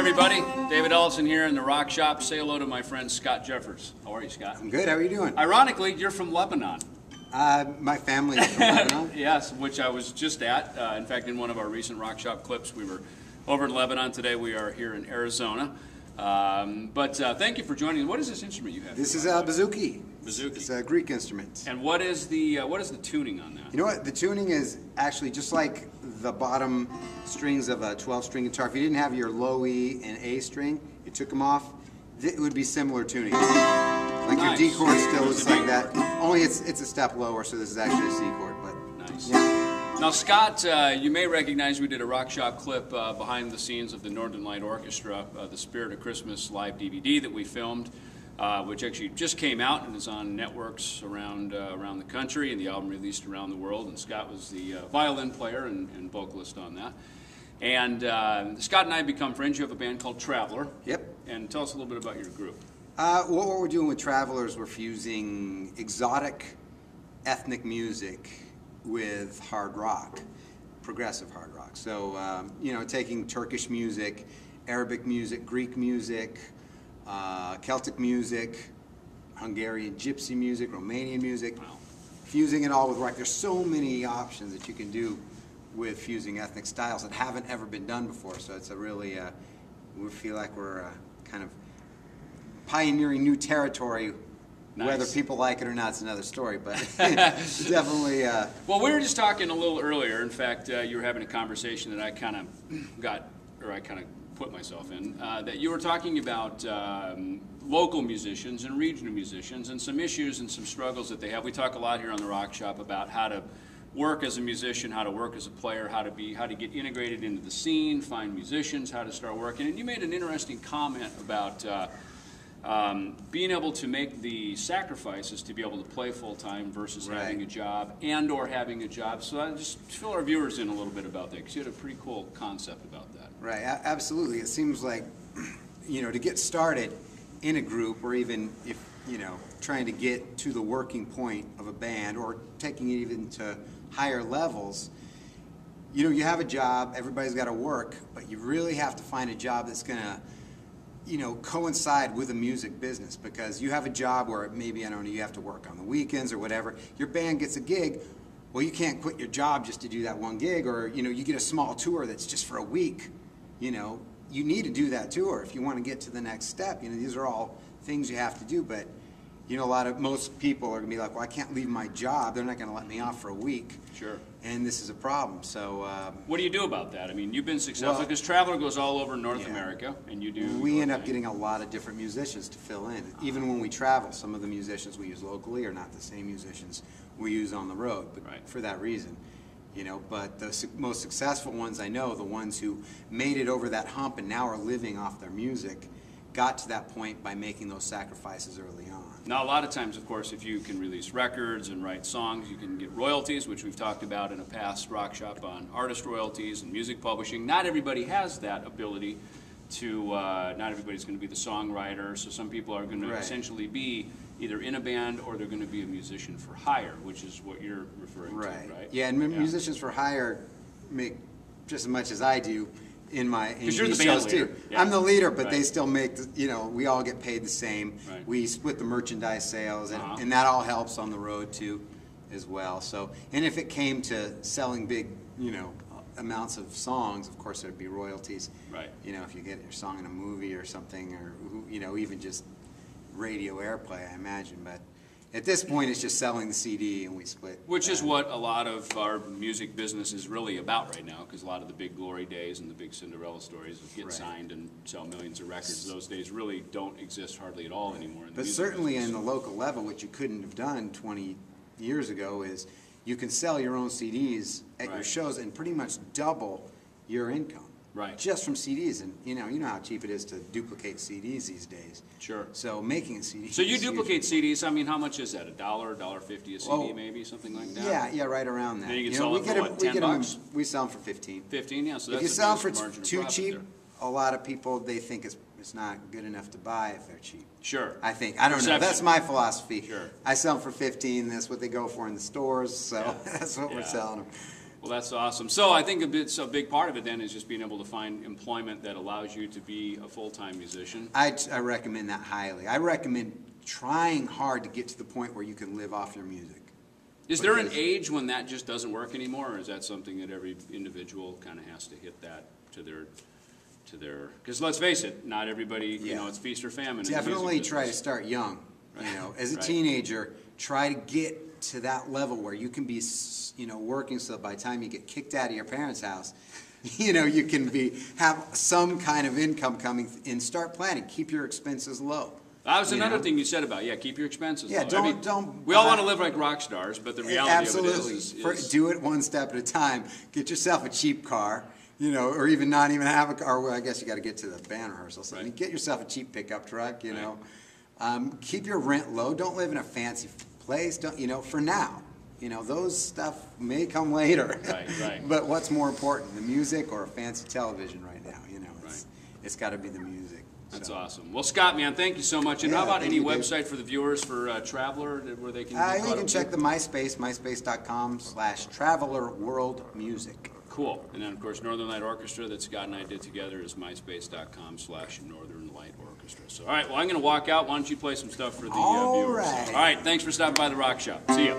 everybody. David Ellefson here in the Rock Shop. Say hello to my friend Scott Jeffers. How are you, Scott? I'm good. How are you doing? Ironically, you're from Lebanon. My family is from Lebanon. Yes, which I was just at. In fact, in one of our recent Rock Shop clips, we were over in Lebanon. Today we are here in Arizona. But thank you for joining. What is this instrument you have? This is a bouzouki. Bouzouki. It's a Greek instrument. And what is the tuning on that? You know what? The tuning is actually just like the bottom strings of a 12-string guitar. If you didn't have your low E and A string, you took them off, it would be similar tuning. Like Nice. your D chord still looks There's a like D that. chord. Only it's a step lower, so this is actually a C chord. But Nice. yeah. Now, Scott, you may recognize we did a Rock Shop clip behind the scenes of the Northern Light Orchestra, the Spirit of Christmas live DVD that we filmed, which actually just came out and is on networks around the country, and the album released around the world. And Scott was the violin player and vocalist on that. And Scott and I have become friends. You have a band called Traveler. Yep. And tell us a little bit about your group. What we're doing with Travelers, we're fusing exotic ethnic music with hard rock, progressive hard rock. So, you know, taking Turkish music, Arabic music, Greek music, Celtic music, Hungarian gypsy music, Romanian music, Wow. fusing it all with rock. There's so many options that you can do with fusing ethnic styles that haven't ever been done before. So it's a really, we feel like we're kind of pioneering new territory. Nice. Whether people like it or not is another story, but definitely. Well, we were just talking a little earlier. In fact, you were having a conversation that I kind of put myself in, that you were talking about local musicians and regional musicians and some issues and some struggles that they have. We talk a lot here on the Rock Shop about how to work as a musician, how to work as a player, how to get integrated into the scene, find musicians, how to start working. And you made an interesting comment about being able to make the sacrifices to be able to play full-time versus Right. having a job or having a job. So I just fill our viewers in a little bit about that, because you had a pretty cool concept about that. Right, absolutely. It seems like, you know, to get started in a group, or even if, you know, trying to get to the working point of a band, or taking it even to higher levels, you know, you have a job, everybody's got to work, but you really have to find a job that's going to, you know, coincide with the music business, because you have a job where maybe, I don't know, you have to work on the weekends or whatever. Your band gets a gig, well, you can't quit your job just to do that one gig, or, you know, you get a small tour that's just for a week. You know, you need to do that tour if you want to get to the next step. You know, these are all things you have to do, but, you know, most people are going to be like, well, I can't leave my job. They're not going to let me off for a week. Sure. And this is a problem. So What do you do about that? I mean, you've been successful, because Traveler goes all over North yeah. America, and you do. we your end up thing. getting a lot of different musicians to fill in. Even when we travel, some of the musicians we use locally are not the same musicians we use on the road, but Right. for that reason. You know, but the most successful ones I know, the ones who made it over that hump and now are living off their music, got to that point by making those sacrifices early on. Now, a lot of times, of course, if you can release records and write songs, you can get royalties, which we've talked about in a past Rock Shop on artist royalties and music publishing. Not everybody has that ability to, not everybody's going to be the songwriter, so some people are going to Right. essentially be either in a band or they're going to be a musician for hire, which is what you're referring to, right? Yeah, and musicians for hire make just as much as I do in Because you're the these band shows leader. too. Yeah. I'm the leader, but Right. they still make, you know, we all get paid the same. Right. We split the merchandise sales, Uh-huh. and that all helps on the road too, as well. So, and if it came to selling big, you know, amounts of songs, of course there'd be royalties. Right. You know, if you get your song in a movie or something, or, you know, even just radio airplay, I imagine. But at this point, it's just selling the CD, and we split. Which is that. what a lot of our music business is really about right now, because a lot of the big glory days and the big Cinderella stories of get Right. signed and sell millions of records, those days really don't exist hardly at all anymore. In the But music certainly business. in the local level, what you couldn't have done 20 years ago is you can sell your own CDs at your Right. shows and pretty much double your income. Right. Just from CDs, and you know how cheap it is to duplicate CDs these days. Sure. So making a CD. So you is huge. duplicate CDs. I mean, how much is that? $1.50 a CD, Well, maybe something like that. Yeah, right around that. Then you can know, sell we it get for them- what, we 10 get them- bucks? We sell them for 15. 15, yeah. So that's If you sell them decent for margin of too profit cheap, there. a lot of people, they think it's not good enough to buy if they're cheap. Sure. I think. I don't know. Perception. That's my philosophy. Sure. I sell them for 15. That's what they go for in the stores. So Yeah. that's what we're Yeah. selling them. Well, that's awesome. So I think a big part of it then is just being able to find employment that allows you to be a full-time musician. I recommend that highly. I recommend trying hard to get to the point where you can live off your music. Is there an age when that just doesn't work anymore, or is that something that every individual kind of has to hit that to their, because let's face it, not everybody, you know, it's feast or famine. Definitely try to start young, you know. As a teenager, try to get to that level where you can be, you know, working so by the time you get kicked out of your parents' house, you know, you can have some kind of income coming and start planning. Keep your expenses low. That was another thing you said about, keep your expenses low. Don't. We all want to live like rock stars, but the reality of it is do it one step at a time. Get yourself a cheap car, you know, or even not even have a car. Well, I guess you got to get to the band rehearsal. So get yourself a cheap pickup truck, you know. Keep your rent low. Don't live in a fancy place. Don't, you know, for now. You know, those stuff may come later. Right. But what's more important, the music or a fancy television right now? You know, it's got to be the music. That's awesome. Well, Scott, man, thank you so much. And how about any website for the viewers for Traveler where they can? You can check the MySpace, myspace.com/travelerworldmusic. Cool. And then, of course, Northern Light Orchestra that Scott and I did together is myspace.com/Northern Light Orchestra. So, all right, well, I'm going to walk out. Why don't you play some stuff for the viewers? Right. All right, thanks for stopping by the Rock Shop. See ya.